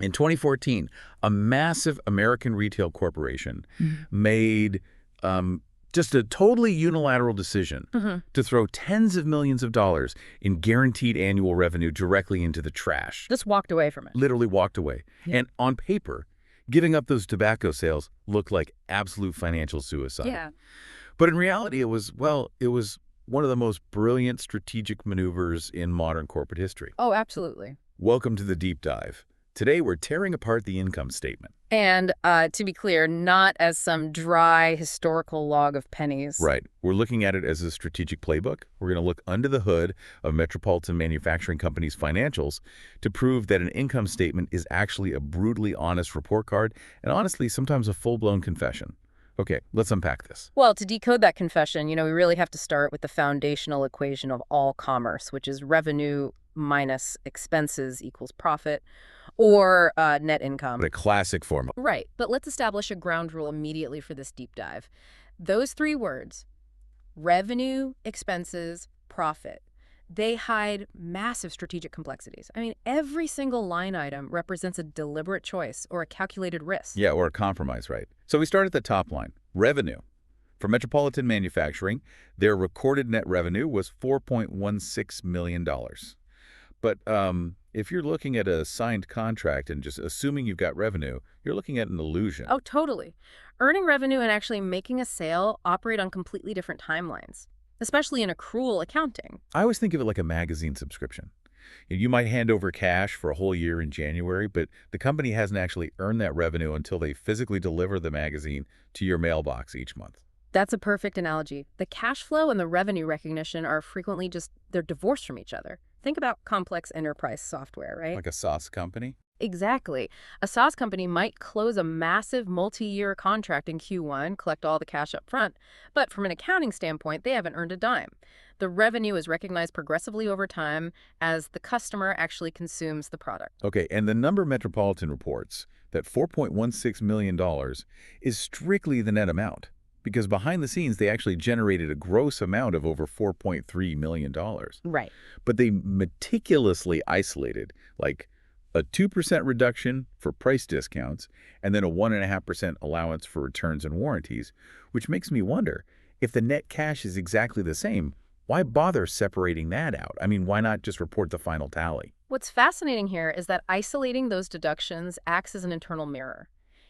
In 2014, a massive American retail corporation made just a totally unilateral decision to throw tens of millions of dollars in guaranteed annual revenue directly into the trash. Just walked away from it. Literally walked away. Yeah. And on paper, giving up those tobacco sales looked like absolute financial suicide. Yeah. But in reality, it was one of the most brilliant strategic maneuvers in modern corporate history. Oh, absolutely. Welcome to the deep dive. Today, we're tearing apart the income statement. And to be clear, not as some dry historical log of pennies. Right. We're looking at it as a strategic playbook. We're going to look under the hood of Metropolitan Manufacturing Company's financials to prove that an income statement is actually a brutally honest report card and honestly, sometimes a full-blown confession. Okay, let's unpack this. Well, to decode that confession, we really have to start with the foundational equation of all commerce, which is revenue minus expenses equals profit, or net income. A classic formula. Right, but let's establish a ground rule immediately for this deep dive. Those three words, revenue, expenses, profit, they hide massive strategic complexities. I mean, every single line item represents a deliberate choice or a calculated risk. Yeah, or a compromise, right? So we start at the top line, revenue. For Metropolitan Manufacturing, their recorded net revenue was $4.16 million. But if you're looking at a signed contract and just assuming you've got revenue, you're looking at an illusion. Oh, totally. Earning revenue and actually making a sale operate on completely different timelines, especially in accrual accounting. I always think of it like a magazine subscription. You might hand over cash for a whole year in January, but the company hasn't actually earned that revenue until they physically deliver the magazine to your mailbox each month. That's a perfect analogy. The cash flow and the revenue recognition are frequently they're divorced from each other. Think about complex enterprise software, right? Like a SaaS company? Exactly. A SaaS company might close a massive multi-year contract in Q1, collect all the cash up front, but from an accounting standpoint, they haven't earned a dime. The revenue is recognized progressively over time as the customer actually consumes the product. Okay, and the number Metropolitan reports, that $4.16 million, is strictly the net amount, because behind the scenes, they actually generated a gross amount of over $4.3 million. Right. But they meticulously isolated, like, a 2% reduction for price discounts, and then a 1.5% allowance for returns and warranties, which makes me wonder, if the net cash is exactly the same, why bother separating that out? I mean, why not just report the final tally? What's fascinating here is that isolating those deductions acts as an internal mirror.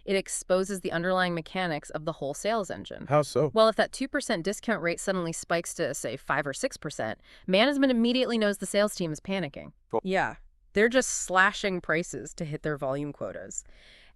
It exposes the underlying mechanics of the whole sales engine. How so? Well, if that 2% discount rate suddenly spikes to, say, 5 or 6%, management immediately knows the sales team is panicking. Oh. Yeah. They're just slashing prices to hit their volume quotas.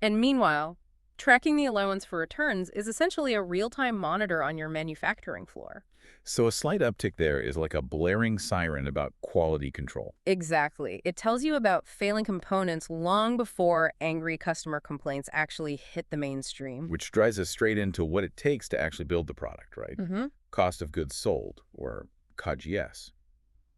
And meanwhile, tracking the allowance for returns is essentially a real-time monitor on your manufacturing floor. So a slight uptick there is like a blaring siren about quality control. Exactly. It tells you about failing components long before angry customer complaints actually hit the mainstream. Which drives us straight into what it takes to actually build the product, right? Mm-hmm. Cost of goods sold, or COGS.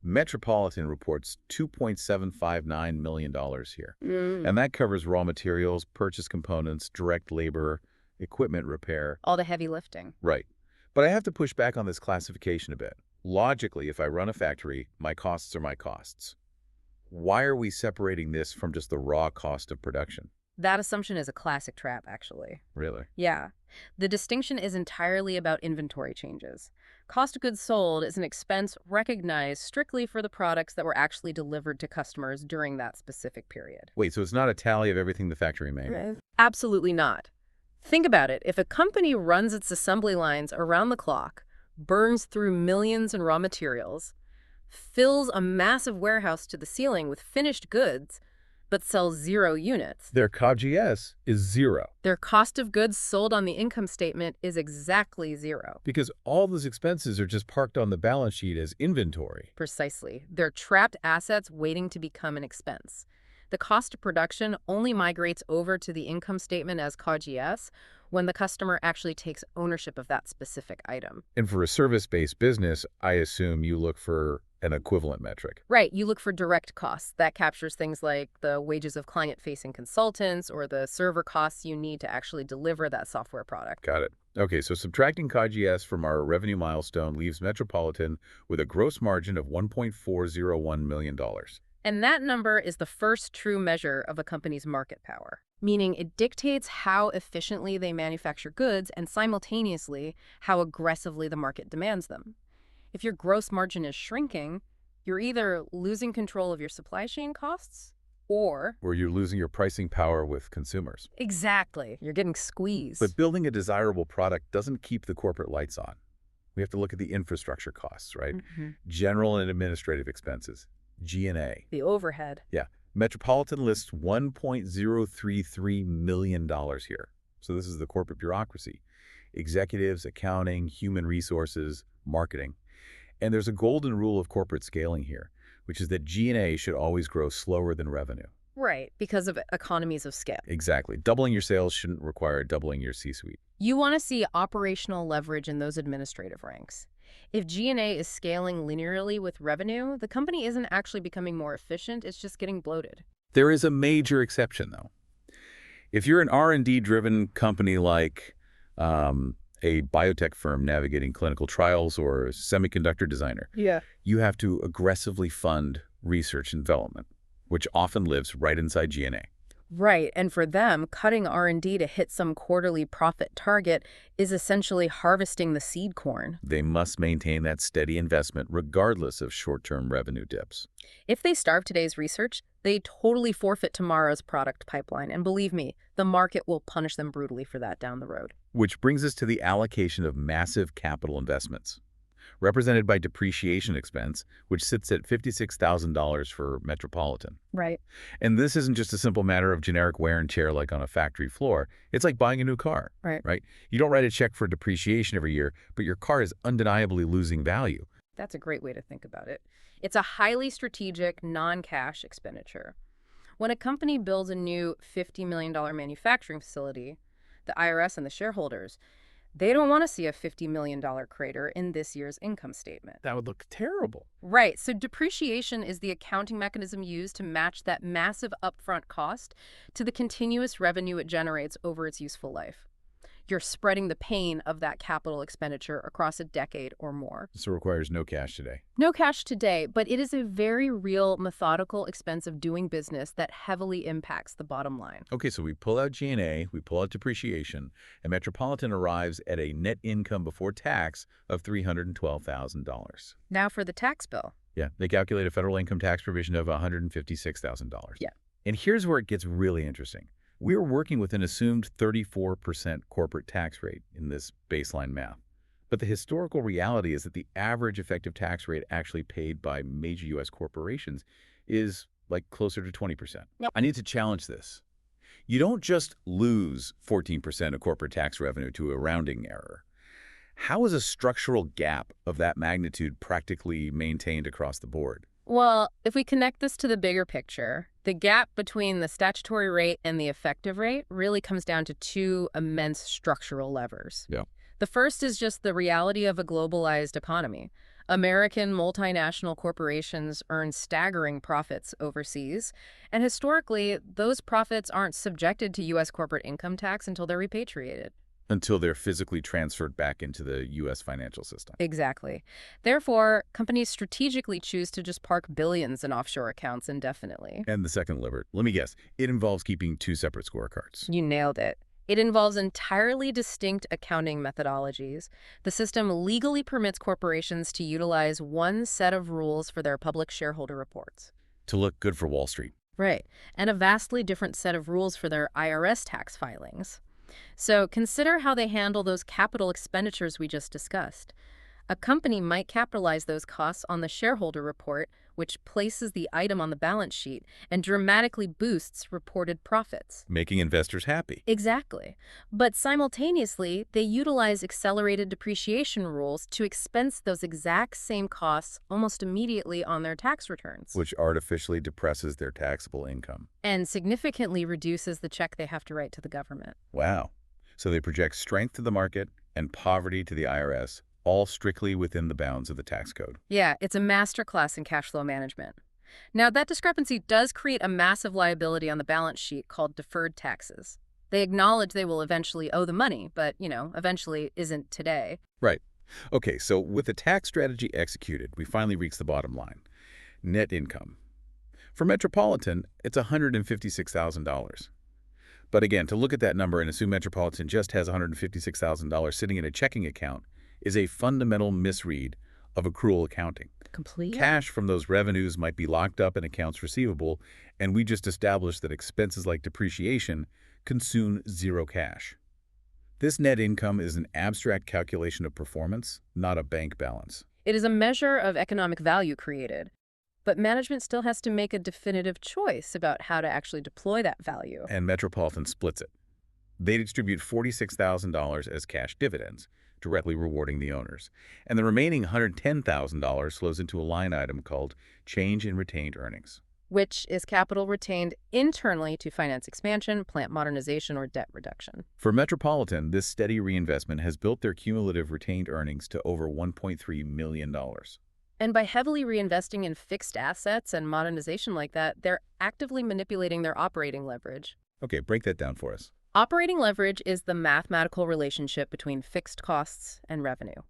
Metropolitan reports $2.759 million here. And that covers raw materials, purchase components, direct labor, equipment repair. All the heavy lifting. Right. But I have to push back on this classification a bit. Logically, if I run a factory, my costs are my costs. Why are we separating this from just the raw cost of production? That assumption is a classic trap, actually. Really? Yeah. The distinction is entirely about inventory changes. Cost of goods sold is an expense recognized strictly for the products that were actually delivered to customers during that specific period. Wait, so it's not a tally of everything the factory made? Absolutely not. Think about it. If a company runs its assembly lines around the clock, burns through millions in raw materials, fills a massive warehouse to the ceiling with finished goods, but sells 0 units. Their COGS is 0. Their cost of goods sold on the income statement is exactly 0. Because all those expenses are just parked on the balance sheet as inventory. Precisely. They're trapped assets waiting to become an expense. The cost of production only migrates over to the income statement as COGS when the customer actually takes ownership of that specific item. And for a service-based business, I assume you look for an equivalent metric. Right. You look for direct costs. That captures things like the wages of client-facing consultants or the server costs you need to actually deliver that software product. Got it. Okay, so subtracting COGS from our revenue milestone leaves Metropolitan with a gross margin of $1.401 million. And that number is the first true measure of a company's market power, meaning it dictates how efficiently they manufacture goods and simultaneously how aggressively the market demands them. If your gross margin is shrinking, you're either losing control of your supply chain costs or you're losing your pricing power with consumers. exactly, you're getting squeezed. But building a desirable product doesn't keep the corporate lights on. We have to look at the infrastructure costs, right? General and administrative expenses, G&A. The overhead. Yeah. Metropolitan lists $1.033 million here. So this is the corporate bureaucracy. Executives, accounting, human resources, marketing. And there's a golden rule of corporate scaling here, which is that G&A should always grow slower than revenue. Right, because of economies of scale. Exactly. Doubling your sales shouldn't require doubling your C-suite. You want to see operational leverage in those administrative ranks. If G&A is scaling linearly with revenue, the company isn't actually becoming more efficient, it's just getting bloated. There is a major exception, though. If you're an R&D-driven company like a biotech firm navigating clinical trials or a semiconductor designer, you have to aggressively fund research and development, which often lives right inside G&A. Right, and for them, cutting R&D to hit some quarterly profit target is essentially harvesting the seed corn. They must maintain that steady investment regardless of short-term revenue dips. If they starve today's research, they totally forfeit tomorrow's product pipeline, and believe me, the market will punish them brutally for that down the road. Which brings us to the allocation of massive capital investments, represented by depreciation expense, which sits at $56,000 for Metropolitan. Right. And this isn't just a simple matter of generic wear and tear like on a factory floor. It's like buying a new car, right? You don't write a check for depreciation every year, but your car is undeniably losing value. That's a great way to think about it. It's a highly strategic, non-cash expenditure. When a company builds a new $50 million manufacturing facility, the IRS and the shareholders, they don't want to see a $50 million crater in this year's income statement. That would look terrible. Right. So depreciation is the accounting mechanism used to match that massive upfront cost to the continuous revenue it generates over its useful life. You're spreading the pain of that capital expenditure across a decade or more. So it requires no cash today. No cash today, but it is a very real, methodical expense of doing business that heavily impacts the bottom line. Okay, so we pull out G&A, we pull out depreciation, and Metropolitan arrives at a net income before tax of $312,000. Now for the tax bill. Yeah, they calculate a federal income tax provision of $156,000. Yeah. And here's where it gets really interesting. We're working with an assumed 34% corporate tax rate in this baseline math. But the historical reality is that the average effective tax rate actually paid by major U.S. corporations is like closer to 20%. Yep. I need to challenge this. You don't just lose 14% of corporate tax revenue to a rounding error. How is a structural gap of that magnitude practically maintained across the board? Well, if we connect this to the bigger picture, the gap between the statutory rate and the effective rate really comes down to two immense structural levers. Yeah. The first is just the reality of a globalized economy. American multinational corporations earn staggering profits overseas, and historically, those profits aren't subjected to U.S. corporate income tax until they're repatriated. Until they're physically transferred back into the U.S. financial system. Exactly. Therefore, companies strategically choose to just park billions in offshore accounts indefinitely. And the second lever, let me guess, it involves keeping two separate scorecards. You nailed it. It involves entirely distinct accounting methodologies. The system legally permits corporations to utilize one set of rules for their public shareholder reports. To look good for Wall Street. Right. And a vastly different set of rules for their IRS tax filings. So consider how they handle those capital expenditures we just discussed. A company might capitalize those costs on the shareholder report, which places the item on the balance sheet and dramatically boosts reported profits. Making investors happy. Exactly. But simultaneously, they utilize accelerated depreciation rules to expense those exact same costs almost immediately on their tax returns. Which artificially depresses their taxable income. And significantly reduces the check they have to write to the government. Wow. So they project strength to the market and poverty to the IRS, all strictly within the bounds of the tax code. Yeah, it's a masterclass in cash flow management. Now, that discrepancy does create a massive liability on the balance sheet called deferred taxes. They acknowledge they will eventually owe the money, but, eventually isn't today. Right. Okay, so with the tax strategy executed, we finally reach the bottom line. Net income. For Metropolitan, it's $156,000. But again, to look at that number and assume Metropolitan just has $156,000 sitting in a checking account is a fundamental misread of accrual accounting. Complete. Cash from those revenues might be locked up in accounts receivable, and we just established that expenses like depreciation consume zero cash. This net income is an abstract calculation of performance, not a bank balance. It is a measure of economic value created, but management still has to make a definitive choice about how to actually deploy that value. And Metropolitan splits it. They distribute $46,000 as cash dividends, directly rewarding the owners. And the remaining $110,000 flows into a line item called change in retained earnings, Which is capital retained internally to finance expansion, plant modernization, or debt reduction. For Metropolitan, this steady reinvestment has built their cumulative retained earnings to over $1.3 million. And by heavily reinvesting in fixed assets and modernization like that, they're actively manipulating their operating leverage. Okay, break that down for us. Operating leverage is the mathematical relationship between fixed costs and revenue.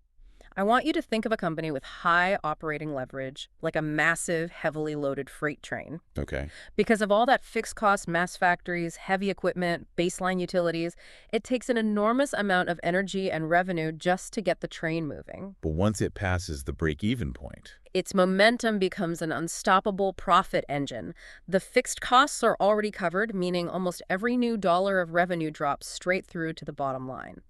I want you to think of a company with high operating leverage, like a massive, heavily loaded freight train. Okay. Because of all that fixed cost, mass factories, heavy equipment, baseline utilities, it takes an enormous amount of energy and revenue just to get the train moving. But once it passes the break-even point, Its momentum becomes an unstoppable profit engine. The fixed costs are already covered, meaning almost every new dollar of revenue drops straight through to the bottom line.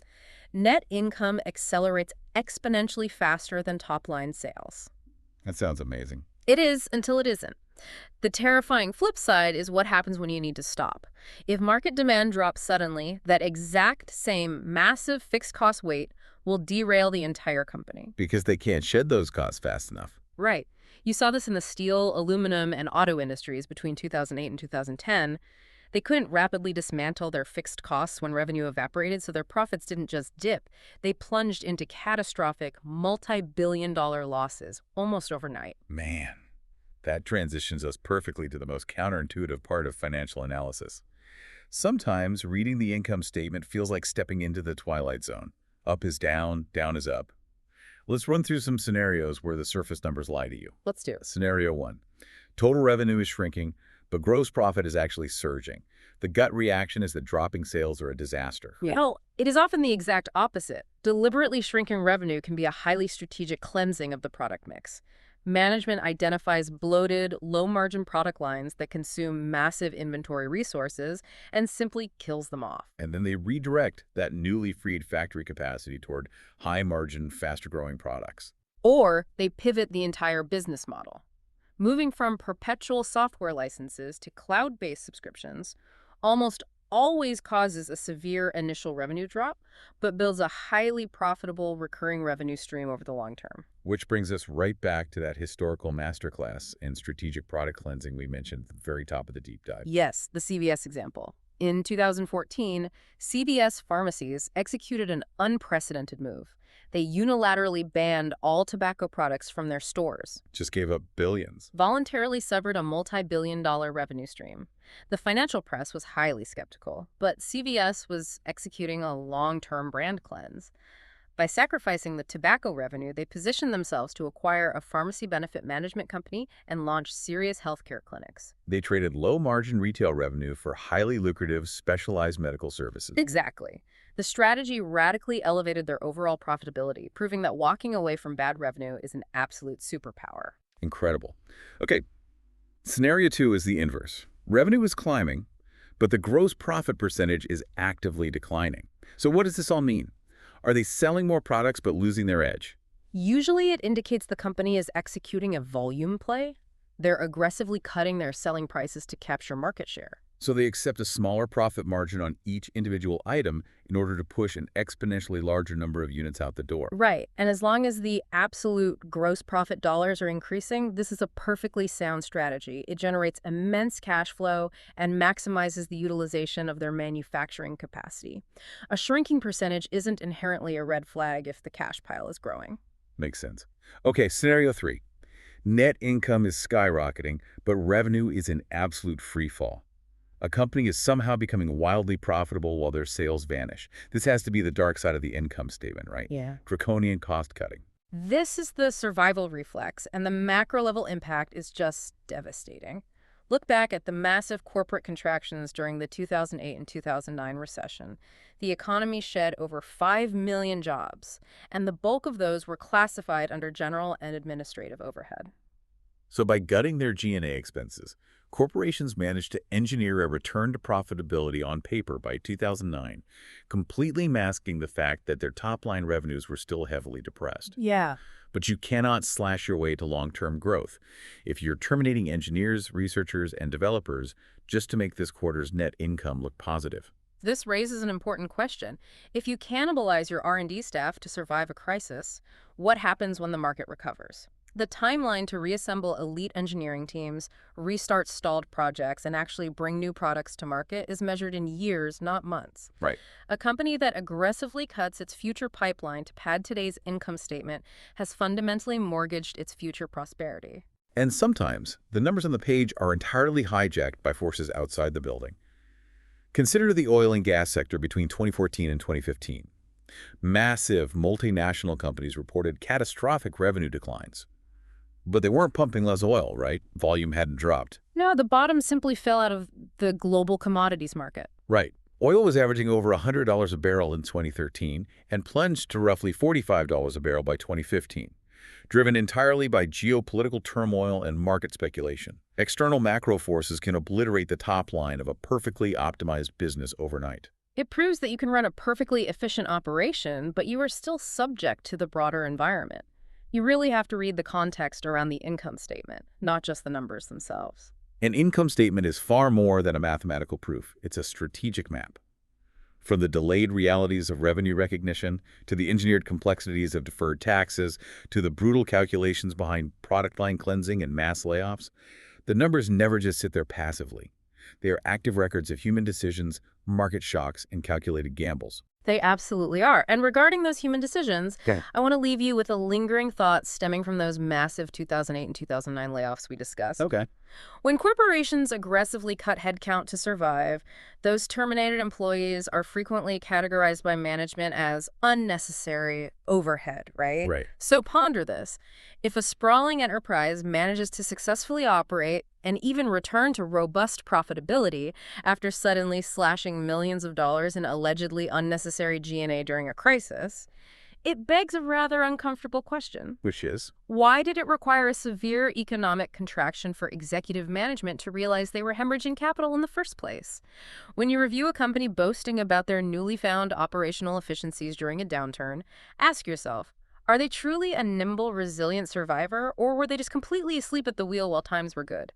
Net income accelerates exponentially faster than top-line sales. that sounds amazing. It is until it isn't. The terrifying flip side is what happens when you need to stop. If market demand drops suddenly, that exact same massive fixed cost weight will derail the entire company. Because they can't shed those costs fast enough. Right. You saw this in the steel, aluminum, and auto industries between 2008 and 2010. They couldn't rapidly dismantle their fixed costs when revenue evaporated, so their profits didn't just dip. They plunged into catastrophic, multi-billion-dollar losses almost overnight. Man, that transitions us perfectly to the most counterintuitive part of financial analysis. Sometimes reading the income statement feels like stepping into the twilight zone. Up is down, down is up. Let's run through some scenarios where the surface numbers lie to you. Let's do it. Scenario 1. Total revenue is shrinking, but gross profit is actually surging. The gut reaction is that dropping sales are a disaster. Well, it is often the exact opposite. Deliberately shrinking revenue can be a highly strategic cleansing of the product mix. Management identifies bloated, low-margin product lines that consume massive inventory resources and simply kills them off. And then they redirect that newly freed factory capacity toward high-margin, faster-growing products. Or they pivot the entire business model. Moving from perpetual software licenses to cloud-based subscriptions almost always causes a severe initial revenue drop, but builds a highly profitable recurring revenue stream over the long term. Which brings us right back to that historical masterclass in strategic product cleansing we mentioned at the very top of the deep dive. Yes, the CVS example. In 2014, CVS pharmacies executed an unprecedented move. They unilaterally banned all tobacco products from their stores, Just gave up billions. voluntarily severed a multi-billion-dollar revenue stream. The financial press was highly skeptical, but CVS was executing a long-term brand cleanse. By sacrificing the tobacco revenue, they positioned themselves to acquire a pharmacy benefit management company and launch serious healthcare clinics. They traded low-margin retail revenue for highly lucrative, specialized medical services. Exactly. The strategy radically elevated their overall profitability, proving that walking away from bad revenue is an absolute superpower. Incredible. Okay, scenario 2 is the inverse. Revenue is climbing, but the gross profit percentage is actively declining. So what does this all mean? Are they selling more products but losing their edge? Usually it indicates the company is executing a volume play. They're aggressively cutting their selling prices to capture market share. So they accept a smaller profit margin on each individual item in order to push an exponentially larger number of units out the door. Right. And as long as the absolute gross profit dollars are increasing, this is a perfectly sound strategy. It generates immense cash flow and maximizes the utilization of their manufacturing capacity. A shrinking percentage isn't inherently a red flag if the cash pile is growing. Makes sense. Okay, scenario 3. Net income is skyrocketing, but revenue is in absolute free fall. A company is somehow becoming wildly profitable while their sales vanish. This has to be the dark side of the income statement, right? Yeah. Draconian cost cutting. This is the survival reflex, and the macro-level impact is just devastating. Look back at the massive corporate contractions during the 2008 and 2009 recession. The economy shed over 5 million jobs, and the bulk of those were classified under general and administrative overhead. So by gutting their G&A expenses, corporations managed to engineer a return to profitability on paper by 2009, completely masking the fact that their top-line revenues were still heavily depressed. Yeah. But you cannot slash your way to long-term growth if you're terminating engineers, researchers, and developers just to make this quarter's net income look positive. This raises an important question. If you cannibalize your R&D staff to survive a crisis, what happens when the market recovers? The timeline to reassemble elite engineering teams, restart stalled projects, and actually bring new products to market is measured in years, not months. Right. A company that aggressively cuts its future pipeline to pad today's income statement has fundamentally mortgaged its future prosperity. And sometimes, the numbers on the page are entirely hijacked by forces outside the building. Consider the oil and gas sector between 2014 and 2015. Massive multinational companies reported catastrophic revenue declines. But they weren't pumping less oil, right? Volume hadn't dropped. No, the bottom simply fell out of the global commodities market. Right. Oil was averaging over $100 a barrel in 2013 and plunged to roughly $45 a barrel by 2015, driven entirely by geopolitical turmoil and market speculation. External macro forces can obliterate the top line of a perfectly optimized business overnight. It proves that you can run a perfectly efficient operation, but you are still subject to the broader environment. You really have to read the context around the income statement, not just the numbers themselves. An income statement is far more than a mathematical proof. It's a strategic map. From the delayed realities of revenue recognition, to the engineered complexities of deferred taxes, to the brutal calculations behind product line cleansing and mass layoffs, the numbers never just sit there passively. They are active records of human decisions, market shocks, and calculated gambles. They absolutely are. And regarding those human decisions, Okay. I want to leave you with a lingering thought stemming from those massive 2008 and 2009 layoffs we discussed. Okay. When corporations aggressively cut headcount to survive, those terminated employees are frequently categorized by management as unnecessary overhead, right? Right. So ponder this. If a sprawling enterprise manages to successfully operate and even return to robust profitability after suddenly slashing millions of dollars in allegedly unnecessary G&A during a crisis, it begs a rather uncomfortable question. Which is? Why did it require a severe economic contraction for executive management to realize they were hemorrhaging capital in the first place? When you review a company boasting about their newly found operational efficiencies during a downturn, ask yourself, are they truly a nimble, resilient survivor, or were they just completely asleep at the wheel while times were good?